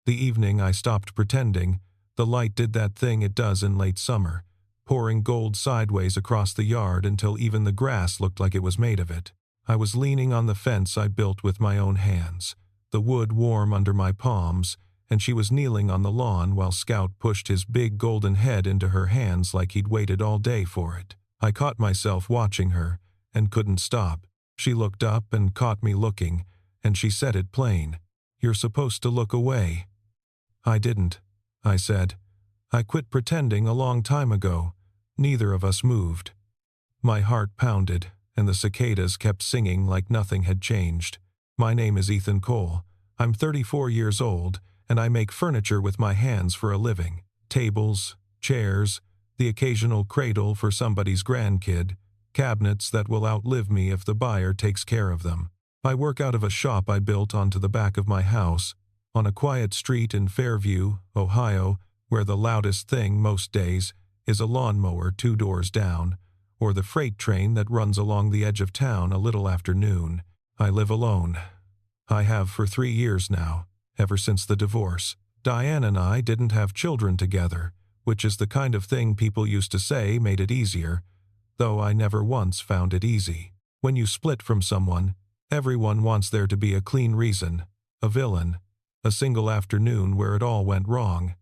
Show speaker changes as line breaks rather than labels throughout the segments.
The evening I stopped pretending, the light did that thing it does in late summer, pouring gold sideways across the yard until even the grass looked like it was made of it. I was leaning on the fence I built with my own hands, the wood warm under my palms, and she was kneeling on the lawn while Scout pushed his big golden head into her hands like he'd waited all day for it. I caught myself watching her, and couldn't stop. She looked up and caught me looking, and she said it plain. "You're supposed to look away." "I didn't," I said. "I quit pretending a long time ago." Neither of us moved. My heart pounded, and the cicadas kept singing like nothing had changed. "My name is Ethan Cole. I'm 34 years old, and I make furniture with my hands for a living. Tables, chairs, the occasional cradle for somebody's grandkid, cabinets that will outlive me if the buyer takes care of them. I work out of a shop I built onto the back of my house, on a quiet street in Fairview, Ohio, where the loudest thing most days is a lawnmower 2 doors down, or the freight train that runs along the edge of town a little after noon. I live alone. I have for 3 years now, ever since the divorce. Diane and I didn't have children together, which is the kind of thing people used to say made it easier, though I never once found it easy. When you split from someone, everyone wants there to be a clean reason, a villain, a single afternoon where it all went wrong.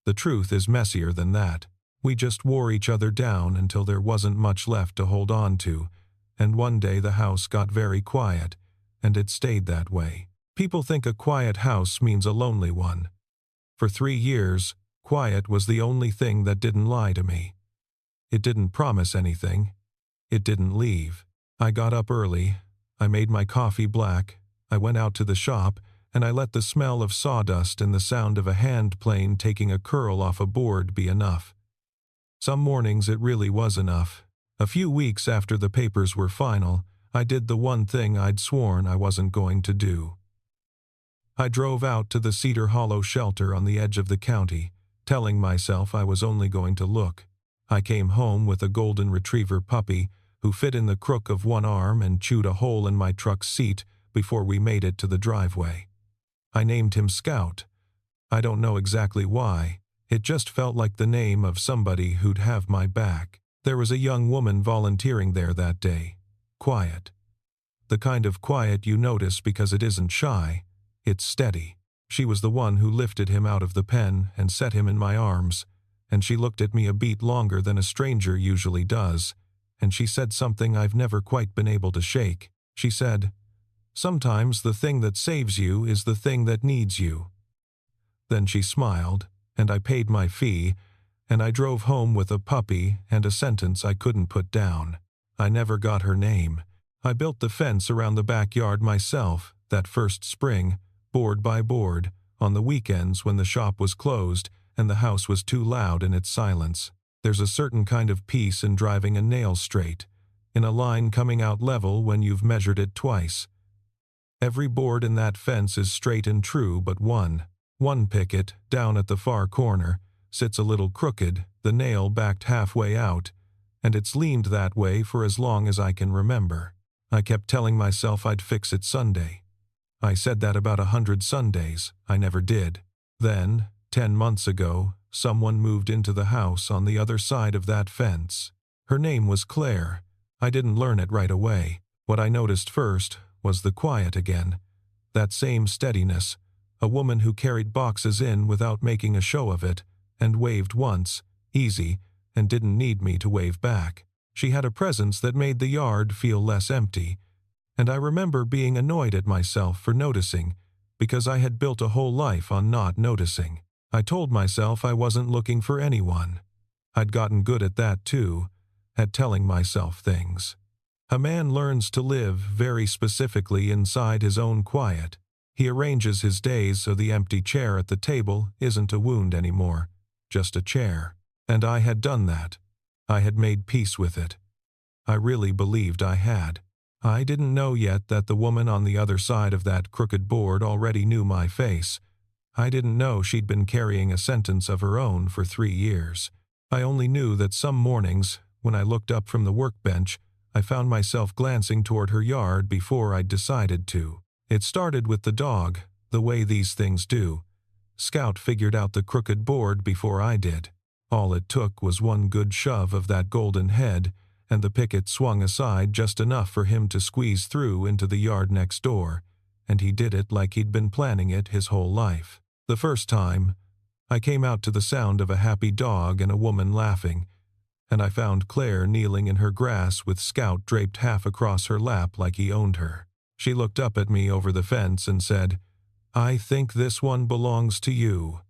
The truth is messier than that. We just wore each other down until there wasn't much left to hold on to, and one day the house got very quiet, and it stayed that way. People think a quiet house means a lonely one. For 3 years, quiet was the only thing that didn't lie to me. It didn't promise anything. It didn't leave. I got up early. I made my coffee black. I went out to the shop, and I let the smell of sawdust and the sound of a hand plane taking a curl off a board be enough. Some mornings it really was enough. A few weeks after the papers were final, I did the one thing I'd sworn I wasn't going to do. I drove out to the Cedar Hollow shelter on the edge of the county, telling myself I was only going to look. I came home with a golden retriever puppy who fit in the crook of one arm and chewed a hole in my truck's seat before we made it to the driveway. I named him Scout. I don't know exactly why. It just felt like the name of somebody who'd have my back. There was a young woman volunteering there that day. Quiet. The kind of quiet you notice because it isn't shy, it's steady. She was the one who lifted him out of the pen and set him in my arms, and she looked at me a beat longer than a stranger usually does, and she said something I've never quite been able to shake. She said, "Sometimes the thing that saves you is the thing that needs you." Then she smiled, and I paid my fee, and I drove home with a puppy and a sentence I couldn't put down. I never got her name. I built the fence around the backyard myself that first spring, board by board, on the weekends when the shop was closed and the house was too loud in its silence. There's a certain kind of peace in driving a nail straight, in a line coming out level when you've measured it twice. Every board in that fence is straight and true but one. One picket, down at the far corner, sits a little crooked, the nail backed halfway out, and it's leaned that way for as long as I can remember. I kept telling myself I'd fix it Sunday. I said that about 100 Sundays. I never did. Then, 10 months ago, someone moved into the house on the other side of that fence. Her name was Claire. I didn't learn it right away. What I noticed first was the quiet again. That same steadiness. A woman who carried boxes in without making a show of it, and waved once, easy, and didn't need me to wave back. She had a presence that made the yard feel less empty, and I remember being annoyed at myself for noticing, because I had built a whole life on not noticing. I told myself I wasn't looking for anyone. I'd gotten good at that too, at telling myself things. A man learns to live very specifically inside his own quiet. He arranges his days so the empty chair at the table isn't a wound anymore, just a chair. And I had done that. I had made peace with it. I really believed I had. I didn't know yet that the woman on the other side of that crooked board already knew my face. I didn't know she'd been carrying a sentence of her own for 3 years. I only knew that some mornings, when I looked up from the workbench, I found myself glancing toward her yard before I'd decided to. It started with the dog, the way these things do. Scout figured out the crooked board before I did. All it took was one good shove of that golden head, and the picket swung aside just enough for him to squeeze through into the yard next door, and he did it like he'd been planning it his whole life. The first time, I came out to the sound of a happy dog and a woman laughing, and I found Claire kneeling in her grass with Scout draped half across her lap like he owned her. She looked up at me over the fence and said, "I think this one belongs to you."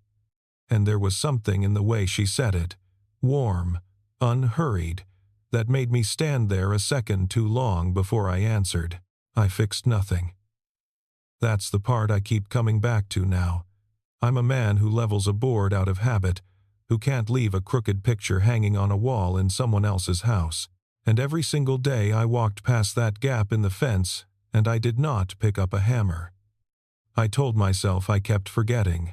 And there was something in the way she said it, warm, unhurried, that made me stand there a second too long before I answered. I fixed nothing. That's the part I keep coming back to now. I'm a man who levels a board out of habit, who can't leave a crooked picture hanging on a wall in someone else's house. And every single day I walked past that gap in the fence, and I did not pick up a hammer. I told myself I kept forgetting.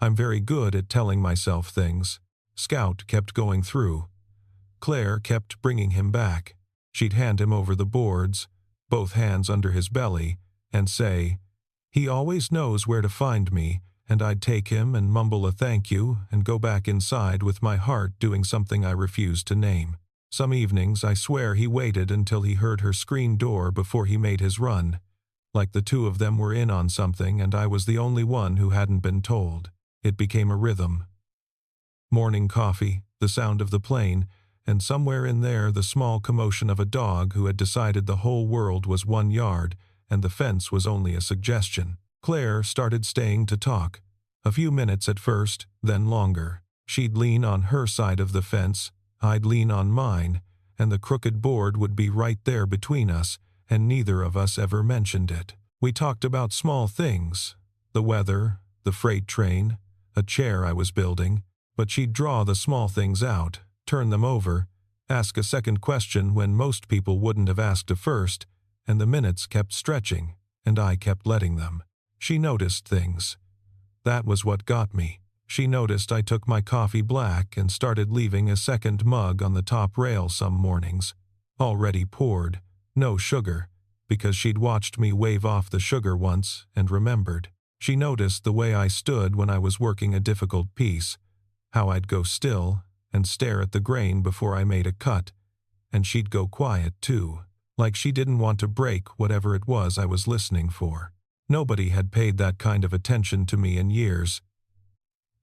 I'm very good at telling myself things. Scout kept going through. Claire kept bringing him back. She'd hand him over the boards, both hands under his belly, and say, "He always knows where to find me," and I'd take him and mumble a thank you and go back inside with my heart doing something I refused to name. Some evenings I swear he waited until he heard her screen door before he made his run, like the two of them were in on something and I was the only one who hadn't been told. It became a rhythm. Morning coffee, the sound of the plane, and somewhere in there the small commotion of a dog who had decided the whole world was 1 yard and the fence was only a suggestion. Claire started staying to talk. A few minutes at first, then longer. She'd lean on her side of the fence, I'd lean on mine, and the crooked board would be right there between us, and neither of us ever mentioned it. We talked about small things, the weather, the freight train, a chair I was building, but she'd draw the small things out, turn them over, ask a second question when most people wouldn't have asked a first, and the minutes kept stretching, and I kept letting them. She noticed things. That was what got me. She noticed I took my coffee black and started leaving a second mug on the top rail some mornings, already poured, no sugar, because she'd watched me wave off the sugar once and remembered. She noticed the way I stood when I was working a difficult piece, how I'd go still and stare at the grain before I made a cut, and she'd go quiet too, like she didn't want to break whatever it was I was listening for. Nobody had paid that kind of attention to me in years.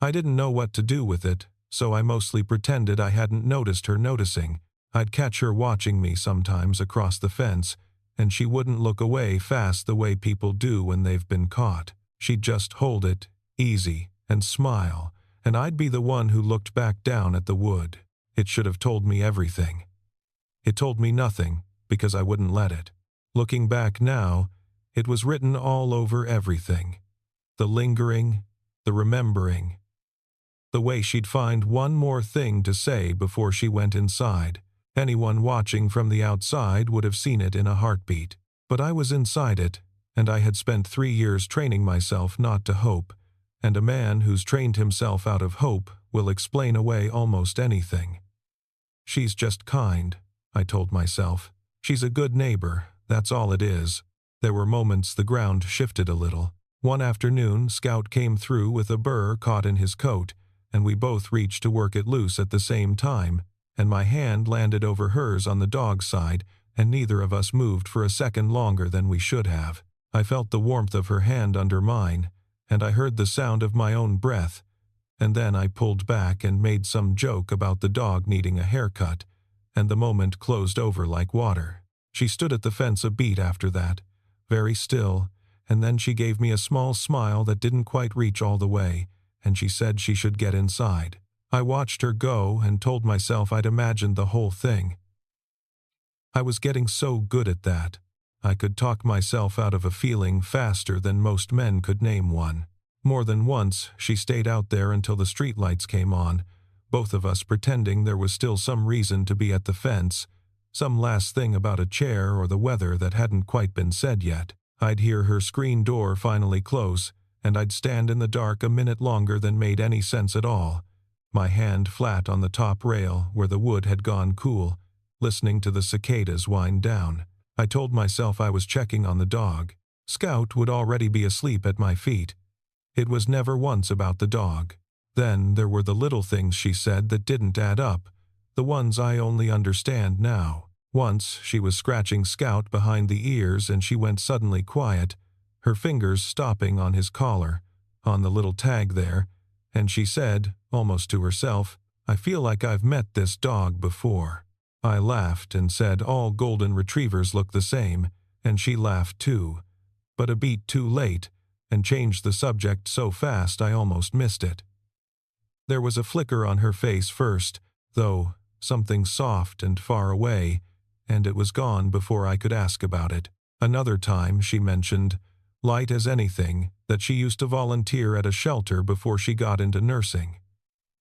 I didn't know what to do with it, so I mostly pretended I hadn't noticed her noticing. I'd catch her watching me sometimes across the fence, and she wouldn't look away fast the way people do when they've been caught. She'd just hold it, easy, and smile, and I'd be the one who looked back down at the wood. It should have told me everything. It told me nothing, because I wouldn't let it. Looking back now, it was written all over everything. The lingering, the remembering. The way she'd find one more thing to say before she went inside. Anyone watching from the outside would have seen it in a heartbeat. But I was inside it, and I had spent 3 years training myself not to hope, and a man who's trained himself out of hope will explain away almost anything. She's just kind, I told myself. She's a good neighbor, that's all it is. There were moments the ground shifted a little. One afternoon, Scout came through with a burr caught in his coat, and we both reached to work it loose at the same time, and my hand landed over hers on the dog's side, and neither of us moved for a second longer than we should have. I felt the warmth of her hand under mine, and I heard the sound of my own breath, and then I pulled back and made some joke about the dog needing a haircut, and the moment closed over like water. She stood at the fence a beat after that, very still, and then she gave me a small smile that didn't quite reach all the way, and she said she should get inside. I watched her go and told myself I'd imagined the whole thing. I was getting so good at that. I could talk myself out of a feeling faster than most men could name one. More than once, she stayed out there until the streetlights came on, both of us pretending there was still some reason to be at the fence, some last thing about a chair or the weather that hadn't quite been said yet. I'd hear her screen door finally close, and I'd stand in the dark a minute longer than made any sense at all, my hand flat on the top rail where the wood had gone cool, listening to the cicadas wind down. I told myself I was checking on the dog. Scout would already be asleep at my feet. It was never once about the dog. Then there were the little things she said that didn't add up, the ones I only understand now. Once she was scratching Scout behind the ears and she went suddenly quiet, her fingers stopping on his collar, on the little tag there, and she said, almost to herself, "I feel like I've met this dog before." I laughed and said all golden retrievers look the same, and she laughed too, but a beat too late, and changed the subject so fast I almost missed it. There was a flicker on her face first, though, something soft and far away, and it was gone before I could ask about it. Another time she mentioned, light as anything, that she used to volunteer at a shelter before she got into nursing.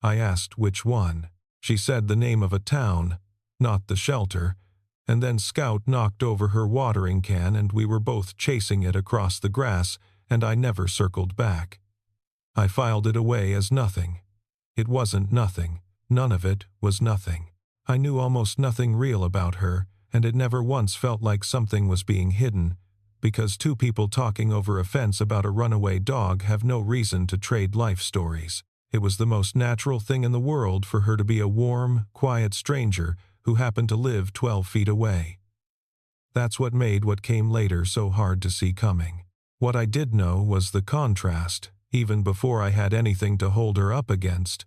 I asked which one. She said the name of a town, not the shelter, and then Scout knocked over her watering can and we were both chasing it across the grass, and I never circled back. I filed it away as nothing. It wasn't nothing. None of it was nothing. I knew almost nothing real about her, and it never once felt like something was being hidden, because two people talking over a fence about a runaway dog have no reason to trade life stories. It was the most natural thing in the world for her to be a warm, quiet stranger who happened to live 12 feet away. That's what made what came later so hard to see coming. What I did know was the contrast, even before I had anything to hold her up against.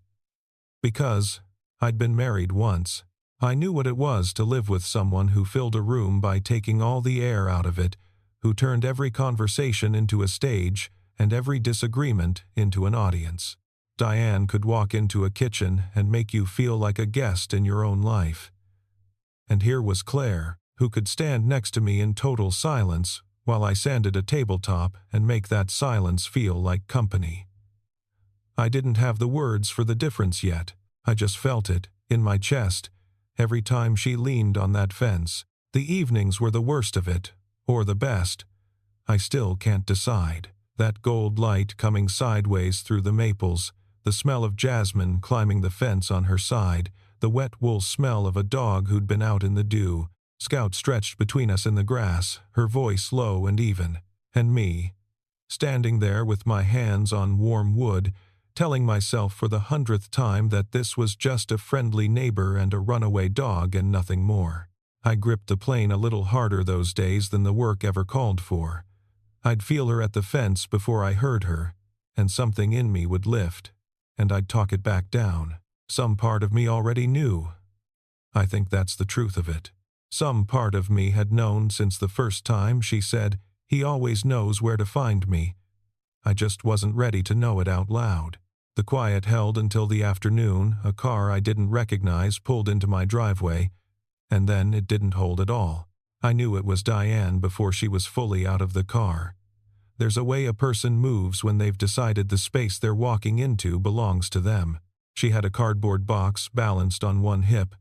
Because I'd been married once. I knew what it was to live with someone who filled a room by taking all the air out of it, who turned every conversation into a stage and every disagreement into an audience. Diane could walk into a kitchen and make you feel like a guest in your own life. And here was Claire, who could stand next to me in total silence while I sanded a tabletop and make that silence feel like company. I didn't have the words for the difference yet. I just felt it, in my chest, every time she leaned on that fence. The evenings were the worst of it, or the best. I still can't decide. That gold light coming sideways through the maples, the smell of jasmine climbing the fence on her side, the wet wool smell of a dog who'd been out in the dew, Scout stretched between us in the grass, her voice low and even, and me, standing there with my hands on warm wood, telling myself for the 100th time that this was just a friendly neighbor and a runaway dog and nothing more. I gripped the plane a little harder those days than the work ever called for. I'd feel her at the fence before I heard her, and something in me would lift, and I'd talk it back down. Some part of me already knew. I think that's the truth of it. Some part of me had known since the first time she said, "He always knows where to find me." I just wasn't ready to know it out loud. The quiet held until the afternoon. A car I didn't recognize pulled into my driveway, and then it didn't hold at all. I knew it was Diane before she was fully out of the car. There's a way a person moves when they've decided the space they're walking into belongs to them. She had a cardboard box balanced on one hip,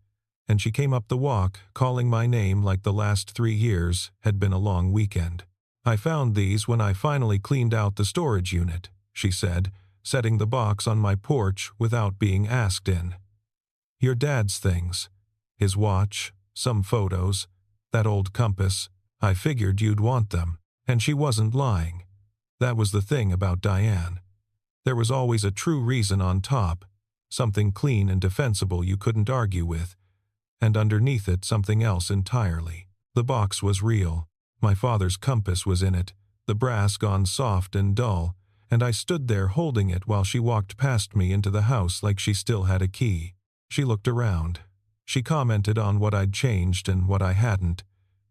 and she came up the walk, calling my name like the last 3 years had been a long weekend. "I found these when I finally cleaned out the storage unit," she said, setting the box on my porch without being asked in. "Your dad's things. His watch, some photos, that old compass. I figured you'd want them." And she wasn't lying. That was the thing about Diane. There was always a true reason on top, something clean and defensible you couldn't argue with, and underneath it something else entirely. The box was real. My father's compass was in it, the brass gone soft and dull, and I stood there holding it while she walked past me into the house like she still had a key. She looked around. She commented on what I'd changed and what I hadn't.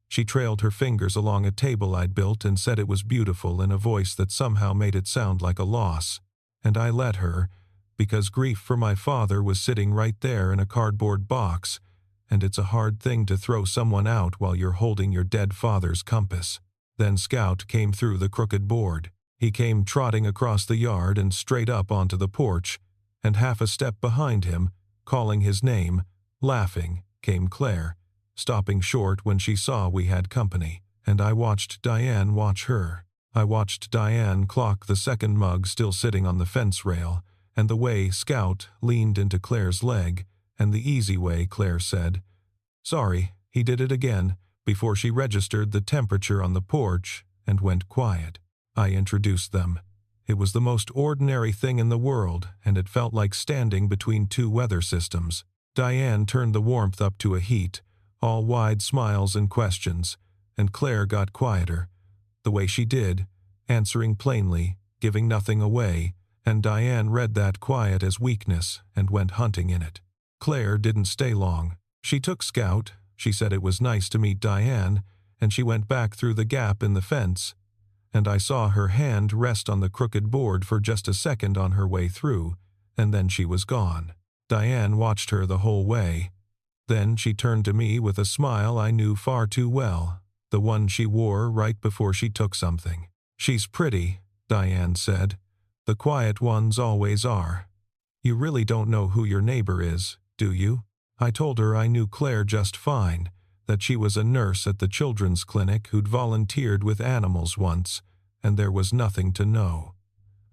She trailed her fingers along a table I'd built and said it was beautiful in a voice that somehow made it sound like a loss. And I let her, because grief for my father was sitting right there in a cardboard box, and it's a hard thing to throw someone out while you're holding your dead father's compass. Then Scout came through the crooked board. He came trotting across the yard and straight up onto the porch, and half a step behind him, calling his name, laughing, came Claire, stopping short when she saw we had company, and I watched Diane watch her. I watched Diane clock the second mug still sitting on the fence rail, and the way Scout leaned into Claire's leg, and the easy way Claire said, "Sorry, he did it again," before she registered the temperature on the porch and went quiet. I introduced them. It was the most ordinary thing in the world, and it felt like standing between two weather systems. Diane turned the warmth up to a heat, all wide smiles and questions, and Claire got quieter, the way she did, answering plainly, giving nothing away, and Diane read that quiet as weakness and went hunting in it. Claire didn't stay long. She took Scout, she said it was nice to meet Diane, and she went back through the gap in the fence, and I saw her hand rest on the crooked board for just a second on her way through, and then she was gone. Diane watched her the whole way. Then she turned to me with a smile I knew far too well, the one she wore right before she took something. "She's pretty," Diane said. "The quiet ones always are. You really don't know who your neighbor is, do you?" I told her I knew Claire just fine, that she was a nurse at the children's clinic who'd volunteered with animals once, and there was nothing to know.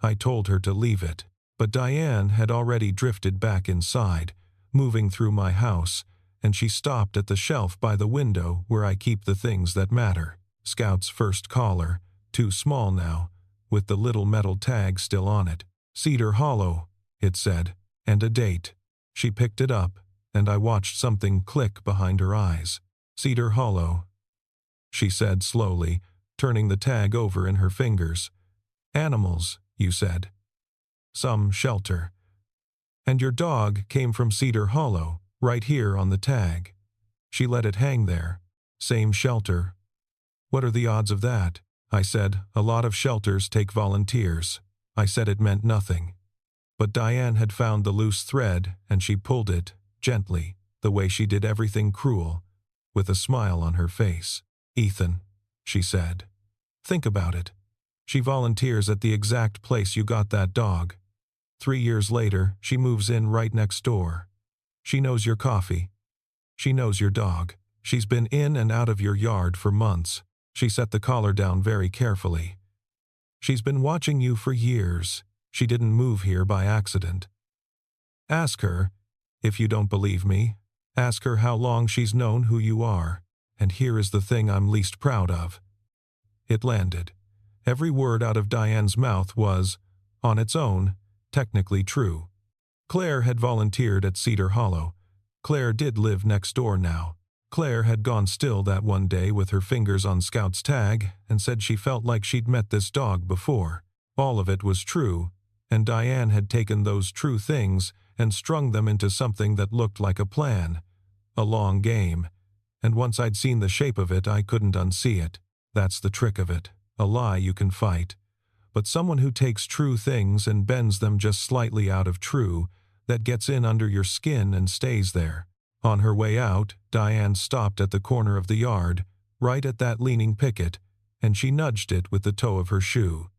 I told her to leave it, but Diane had already drifted back inside, moving through my house, and she stopped at the shelf by the window where I keep the things that matter. Scout's first collar, too small now, with the little metal tag still on it. "Cedar Hollow," it said, and a date. She picked it up, and I watched something click behind her eyes. "Cedar Hollow," she said slowly, turning the tag over in her fingers. "Animals, you said. Some shelter. And your dog came from Cedar Hollow, right here on the tag." She let it hang there. "Same shelter. What are the odds of that?" I said, "A lot of shelters take volunteers." I said it meant nothing. But Diane had found the loose thread, and she pulled it, gently, the way she did everything cruel, with a smile on her face. "Ethan," she said, "think about it. She volunteers at the exact place you got that dog. 3 years later, she moves in right next door. She knows your coffee. She knows your dog. She's been in and out of your yard for months." She set the collar down very carefully. "She's been watching you for years. She didn't move here by accident. Ask her, if you don't believe me, ask her how long she's known who you are. And here is the thing I'm least proud of." It landed. Every word out of Diane's mouth was, on its own, technically true. Claire had volunteered at Cedar Hollow. Claire did live next door now. Claire had gone still that one day with her fingers on Scout's tag and said she felt like she'd met this dog before. All of it was true, and Diane had taken those true things and strung them into something that looked like a plan, a long game, and once I'd seen the shape of it, I couldn't unsee it. That's the trick of it. A lie you can fight. But someone who takes true things and bends them just slightly out of true, that gets in under your skin and stays there. On her way out, Diane stopped at the corner of the yard, right at that leaning picket, and she nudged it with the toe of her shoe.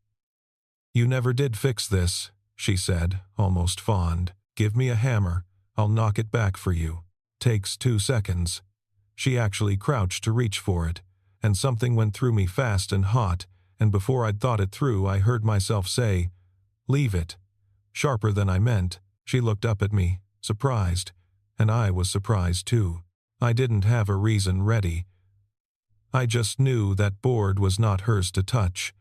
"You never did fix this," she said, almost fond. "Give me a hammer. I'll knock it back for you. Takes 2 seconds." She actually crouched to reach for it, and something went through me fast and hot, and before I'd thought it through, I heard myself say, "Leave it." Sharper than I meant, she looked up at me, surprised, and I was surprised too. I didn't have a reason ready. I just knew that board was not hers to touch,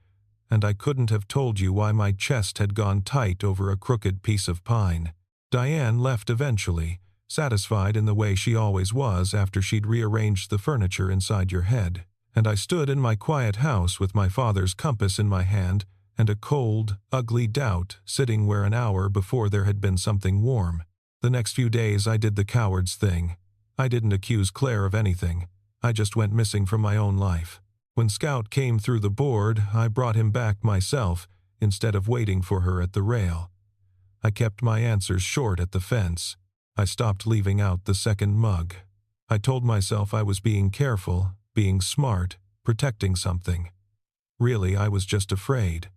and I couldn't have told you why my chest had gone tight over a crooked piece of pine. Diane left eventually, satisfied in the way she always was after she'd rearranged the furniture inside your head, and I stood in my quiet house with my father's compass in my hand and a cold, ugly doubt sitting where an hour before there had been something warm. The next few days I did the coward's thing. I didn't accuse Claire of anything. I just went missing from my own life. When Scout came through the board, I brought him back myself instead of waiting for her at the rail. I kept my answers short at the fence. I stopped leaving out the second mug. I told myself I was being careful, being smart, protecting something. Really, I was just afraid.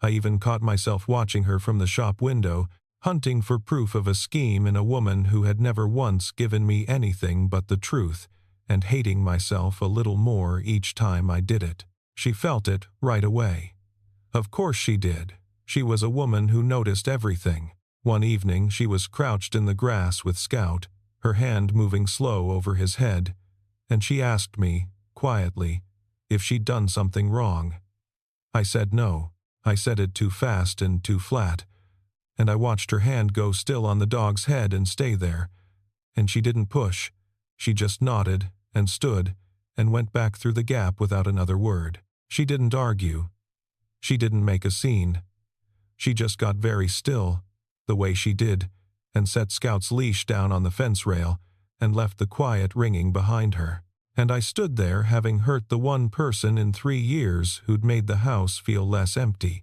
I even caught myself watching her from the shop window, hunting for proof of a scheme in a woman who had never once given me anything but the truth, and hating myself a little more each time I did it. She felt it right away. Of course she did. She was a woman who noticed everything. One evening she was crouched in the grass with Scout, her hand moving slow over his head, and she asked me, quietly, if she'd done something wrong. I said no. I said it too fast and too flat, and I watched her hand go still on the dog's head and stay there, and she didn't push. She just nodded and stood and went back through the gap without another word. She didn't argue. She didn't make a scene. She just got very still, the way she did, and set Scout's leash down on the fence rail and left the quiet ringing behind her. And I stood there having hurt the one person in 3 years who'd made the house feel less empty,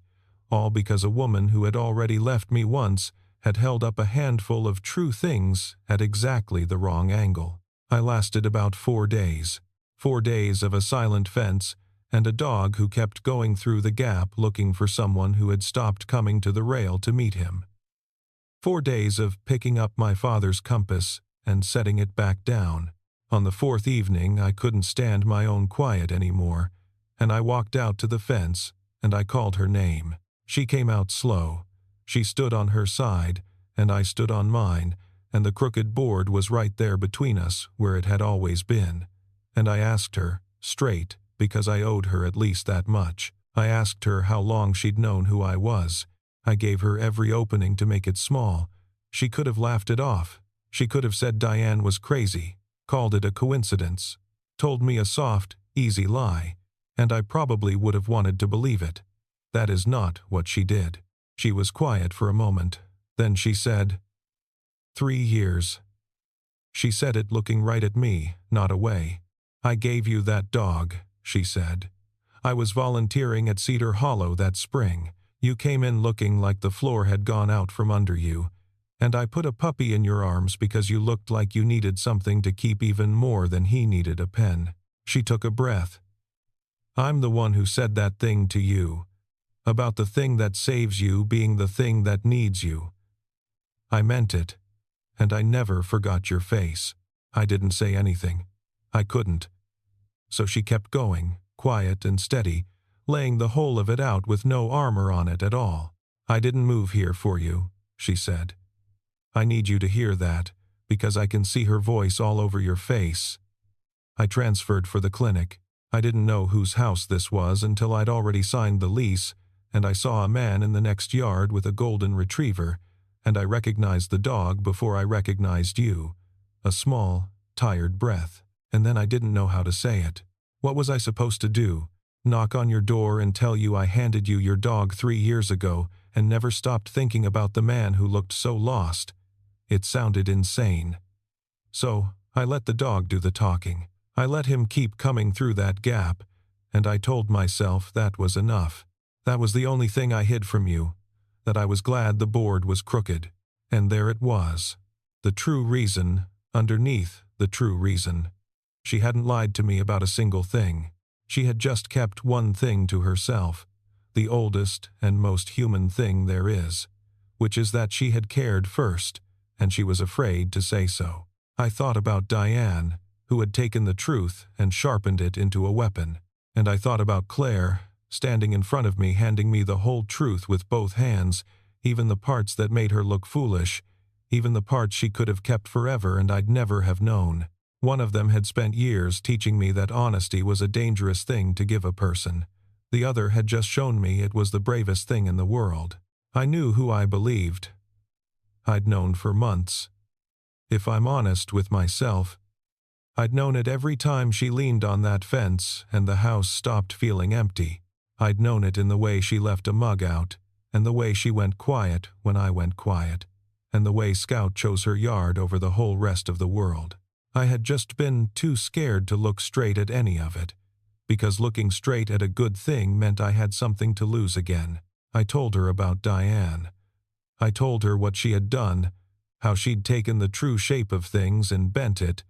all because a woman who had already left me once had held up a handful of true things at exactly the wrong angle. I lasted about 4 days. 4 days of a silent fence and a dog who kept going through the gap looking for someone who had stopped coming to the rail to meet him. 4 days of picking up my father's compass and setting it back down. On the 4th evening, I couldn't stand my own quiet anymore, and I walked out to the fence, and I called her name. She came out slow. She stood on her side, and I stood on mine, and the crooked board was right there between us where it had always been. And I asked her, straight, because I owed her at least that much. I asked her how long she'd known who I was. I gave her every opening to make it small. She could have laughed it off. She could have said Diane was crazy, called it a coincidence, told me a soft, easy lie, and I probably would have wanted to believe it. That is not what she did. She was quiet for a moment. Then she said, 3 years. She said it looking right at me, not away. I gave you that dog, she said. I was volunteering at Cedar Hollow that spring. You came in looking like the floor had gone out from under you, and I put a puppy in your arms because you looked like you needed something to keep even more than he needed a pen. She took a breath. I'm the one who said that thing to you, about the thing that saves you being the thing that needs you. I meant it, and I never forgot your face. I didn't say anything. I couldn't. So she kept going, quiet and steady, laying the whole of it out with no armor on it at all. I didn't move here for you, she said. I need you to hear that, because I can see her voice all over your face. I transferred for the clinic. I didn't know whose house this was until I'd already signed the lease, and I saw a man in the next yard with a golden retriever, and I recognized the dog before I recognized you. A small, tired breath, and then I didn't know how to say it. What was I supposed to do? Knock on your door and tell you I handed you your dog 3 years ago and never stopped thinking about the man who looked so lost? It sounded insane. So I let the dog do the talking. I let him keep coming through that gap, and I told myself that was enough. That was the only thing I hid from you, that I was glad the board was crooked. And there it was. The true reason, underneath the true reason. She hadn't lied to me about a single thing. She had just kept one thing to herself, the oldest and most human thing there is, which is that she had cared first, and she was afraid to say so. I thought about Diane, who had taken the truth and sharpened it into a weapon, and I thought about Claire, standing in front of me handing me the whole truth with both hands, even the parts that made her look foolish, even the parts she could have kept forever and I'd never have known. One of them had spent years teaching me that honesty was a dangerous thing to give a person. The other had just shown me it was the bravest thing in the world. I knew who I believed. I'd known for months. If I'm honest with myself, I'd known it every time she leaned on that fence and the house stopped feeling empty. I'd known it in the way she left a mug out, and the way she went quiet when I went quiet, and the way Scout chose her yard over the whole rest of the world. I had just been too scared to look straight at any of it, because looking straight at a good thing meant I had something to lose again. I told her about Diane. I told her what she had done, how she'd taken the true shape of things and bent it,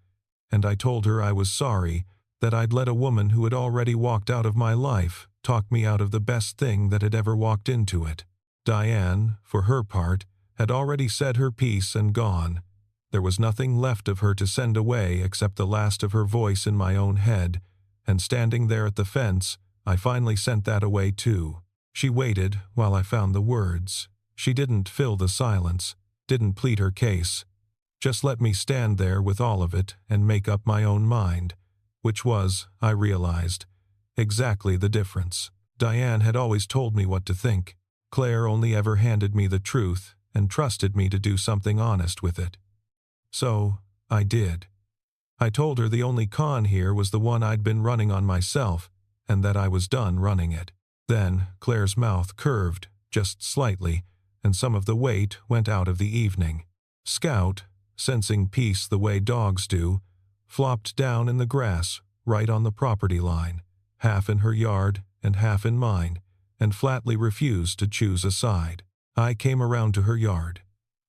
and I told her I was sorry that I'd let a woman who had already walked out of my life talk me out of the best thing that had ever walked into it. Diane, for her part, had already said her piece and gone. There was nothing left of her to send away except the last of her voice in my own head, and standing there at the fence, I finally sent that away too. She waited while I found the words. She didn't fill the silence, didn't plead her case. Just let me stand there with all of it and make up my own mind, which was, I realized, exactly the difference. Diane had always told me what to think. Claire only ever handed me the truth and trusted me to do something honest with it. So, I did. I told her the only con here was the one I'd been running on myself, and that I was done running it. Then, Claire's mouth curved, just slightly, and some of the weight went out of the evening. Scout, sensing peace the way dogs do, flopped down in the grass, right on the property line, half in her yard and half in mine, and flatly refused to choose a side. I came around to her yard.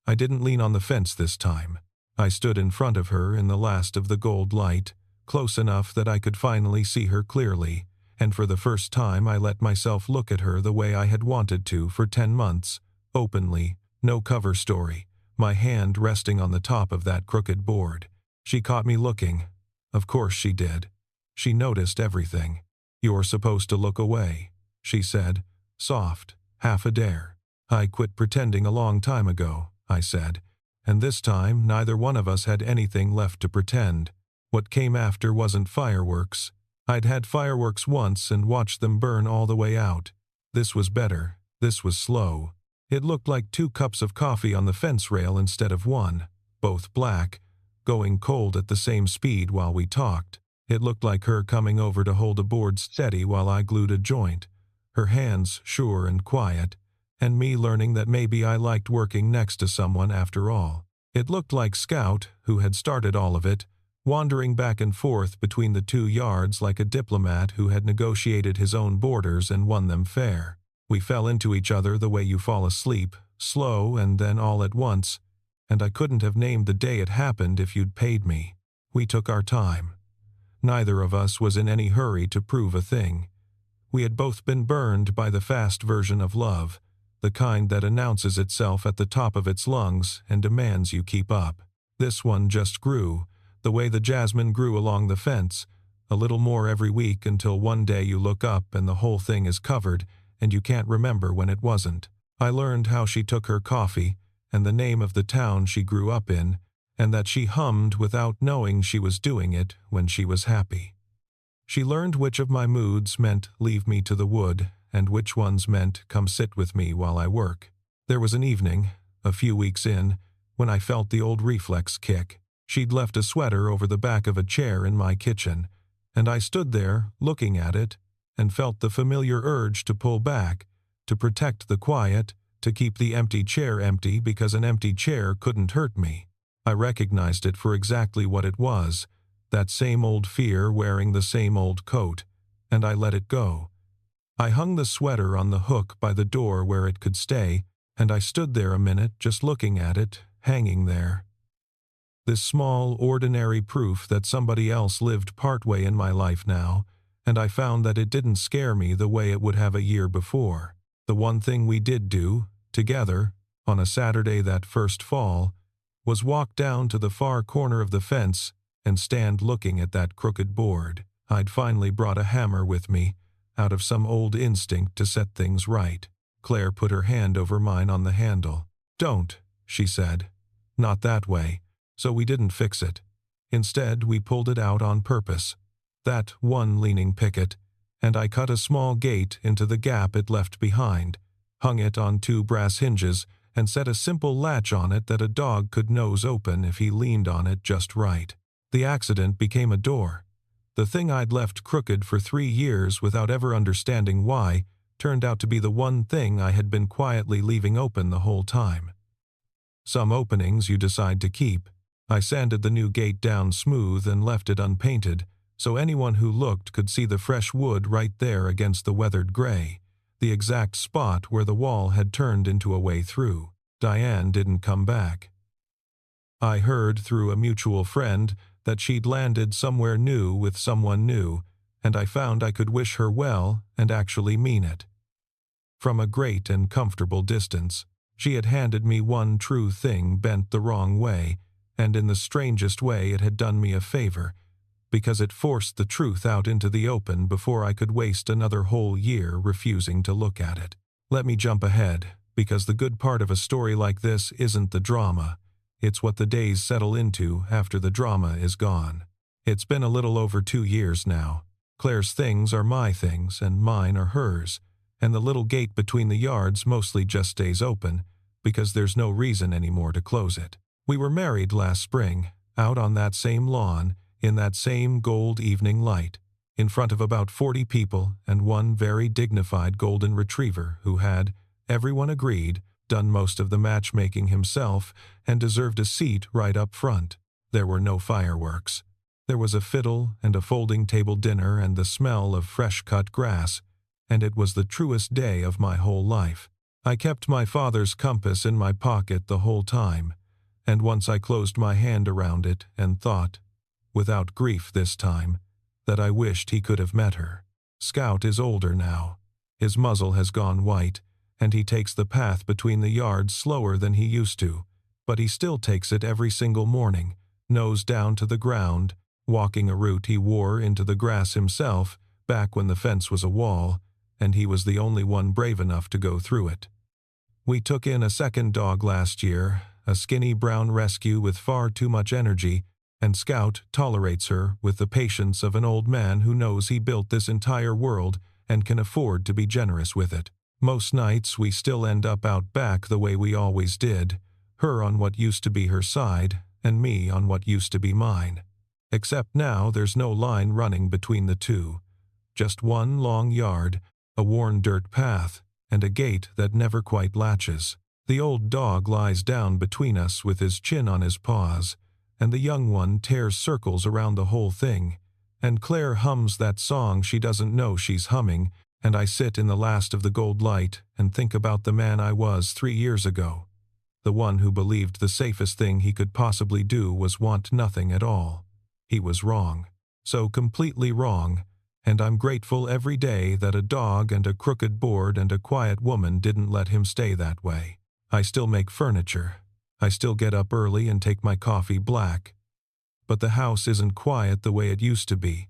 I didn't lean on the fence this time. I stood in front of her in the last of the gold light, close enough that I could finally see her clearly, and for the first time I let myself look at her the way I had wanted to for 10 months, openly, no cover story, my hand resting on the top of that crooked board. She caught me looking. Of course she did. She noticed everything. "You're supposed to look away," she said, soft, half a dare. "I quit pretending a long time ago," I said, and this time neither one of us had anything left to pretend. What came after wasn't fireworks. I'd had fireworks once and watched them burn all the way out. This was better. This was slow. It looked like 2 cups of coffee on the fence rail instead of 1, both black, going cold at the same speed while we talked. It looked like her coming over to hold a board steady while I glued a joint, her hands sure and quiet, and me learning that maybe I liked working next to someone after all. It looked like Scout, who had started all of it, wandering back and forth between the 2 yards like a diplomat who had negotiated his own borders and won them fair. We fell into each other the way you fall asleep, slow and then all at once, and I couldn't have named the day it happened if you'd paid me. We took our time. Neither of us was in any hurry to prove a thing. We had both been burned by the fast version of love, the kind that announces itself at the top of its lungs and demands you keep up. This one just grew, the way the jasmine grew along the fence, a little more every week until one day you look up and the whole thing is covered, and you can't remember when it wasn't. I learned how she took her coffee, and the name of the town she grew up in, and that she hummed without knowing she was doing it when she was happy. She learned which of my moods meant leave me to the wood, and which ones meant come sit with me while I work. There was an evening, a few weeks in, when I felt the old reflex kick. She'd left a sweater over the back of a chair in my kitchen, and I stood there, looking at it, and felt the familiar urge to pull back, to protect the quiet, to keep the empty chair empty because an empty chair couldn't hurt me. I recognized it for exactly what it was, that same old fear wearing the same old coat, and I let it go. I hung the sweater on the hook by the door where it could stay, and I stood there a minute just looking at it, hanging there. This small, ordinary proof that somebody else lived partway in my life now, and I found that it didn't scare me the way it would have a year before. The one thing we did do, together, on a Saturday that first fall, was walk down to the far corner of the fence and stand looking at that crooked board. I'd finally brought a hammer with me, out of some old instinct to set things right. Claire put her hand over mine on the handle. "Don't," she said. "Not that way." So we didn't fix it. Instead, we pulled it out on purpose, that one leaning picket, and I cut a small gate into the gap it left behind, hung it on 2 brass hinges, and set a simple latch on it that a dog could nose open if he leaned on it just right. The accident became a door. The thing I'd left crooked for 3 years without ever understanding why turned out to be the one thing I had been quietly leaving open the whole time. Some openings you decide to keep. I sanded the new gate down smooth and left it unpainted, so anyone who looked could see the fresh wood right there against the weathered gray, the exact spot where the wall had turned into a way through. Diane didn't come back. I heard through a mutual friend that she'd landed somewhere new with someone new, and I found I could wish her well and actually mean it. From a great and comfortable distance, she had handed me one true thing bent the wrong way, and in the strangest way it had done me a favor, because it forced the truth out into the open before I could waste another whole year refusing to look at it. Let me jump ahead, because the good part of a story like this isn't the drama. It's what the days settle into after the drama is gone. It's been a little over 2 years now. Claire's things are my things, and mine are hers, and the little gate between the yards mostly just stays open, because there's no reason anymore to close it. We were married last spring, out on that same lawn, in that same gold evening light, in front of about 40 people and one very dignified golden retriever who had, everyone agreed, done most of the matchmaking himself and deserved a seat right up front. There were no fireworks. There was a fiddle and a folding table dinner and the smell of fresh-cut grass, and it was the truest day of my whole life. I kept my father's compass in my pocket the whole time, and once I closed my hand around it and thought, without grief this time, that I wished he could have met her. Scout is older now. His muzzle has gone white, and he takes the path between the yards slower than he used to, but he still takes it every single morning, nose down to the ground, walking a route he wore into the grass himself back when the fence was a wall, and he was the only one brave enough to go through it. We took in a second dog last year, a skinny brown rescue with far too much energy, and Scout tolerates her with the patience of an old man who knows he built this entire world and can afford to be generous with it. Most nights we still end up out back the way we always did, her on what used to be her side, and me on what used to be mine. Except now there's no line running between the two. Just one long yard, a worn dirt path, and a gate that never quite latches. The old dog lies down between us with his chin on his paws, and the young one tears circles around the whole thing, and Claire hums that song she doesn't know she's humming, and I sit in the last of the gold light and think about the man I was 3 years ago, the one who believed the safest thing he could possibly do was want nothing at all. He was wrong, so completely wrong, and I'm grateful every day that a dog and a crooked board and a quiet woman didn't let him stay that way. I still make furniture. I still get up early and take my coffee black. But the house isn't quiet the way it used to be,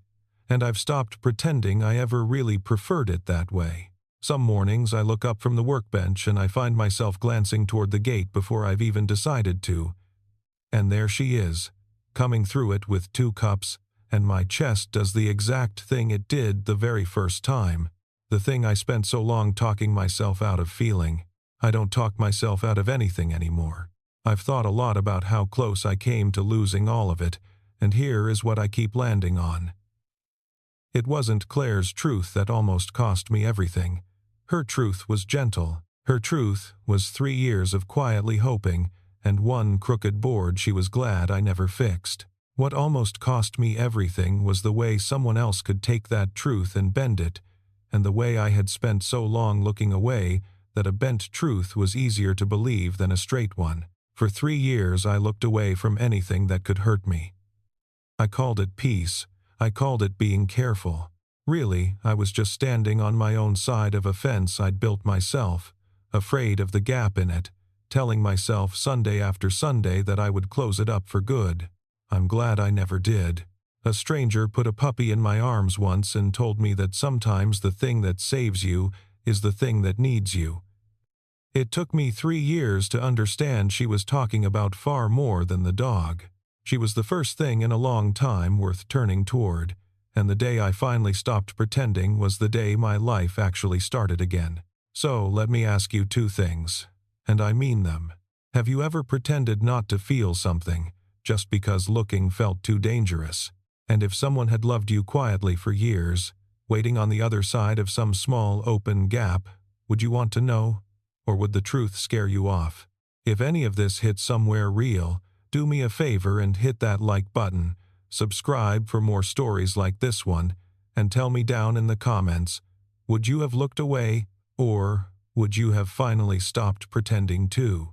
and I've stopped pretending I ever really preferred it that way. Some mornings I look up from the workbench and I find myself glancing toward the gate before I've even decided to. And there she is, coming through it with 2 cups, and my chest does the exact thing it did the very first time. The thing I spent so long talking myself out of feeling. I don't talk myself out of anything anymore. I've thought a lot about how close I came to losing all of it, and here is what I keep landing on. It wasn't Claire's truth that almost cost me everything. Her truth was gentle. Her truth was 3 years of quietly hoping, and one crooked board she was glad I never fixed. What almost cost me everything was the way someone else could take that truth and bend it, and the way I had spent so long looking away that a bent truth was easier to believe than a straight one. For 3 years I looked away from anything that could hurt me. I called it peace. I called it being careful. Really, I was just standing on my own side of a fence I'd built myself, afraid of the gap in it, telling myself Sunday after Sunday that I would close it up for good. I'm glad I never did. A stranger put a puppy in my arms once and told me that sometimes the thing that saves you is the thing that needs you. It took me 3 years to understand she was talking about far more than the dog. She was the first thing in a long time worth turning toward, and the day I finally stopped pretending was the day my life actually started again. So let me ask you 2 things, and I mean them. Have you ever pretended not to feel something, just because looking felt too dangerous? And if someone had loved you quietly for years, waiting on the other side of some small open gap, would you want to know? Or would the truth scare you off? If any of this hits somewhere real, do me a favor and hit that like button, subscribe for more stories like this one, and tell me down in the comments, would you have looked away, or would you have finally stopped pretending too?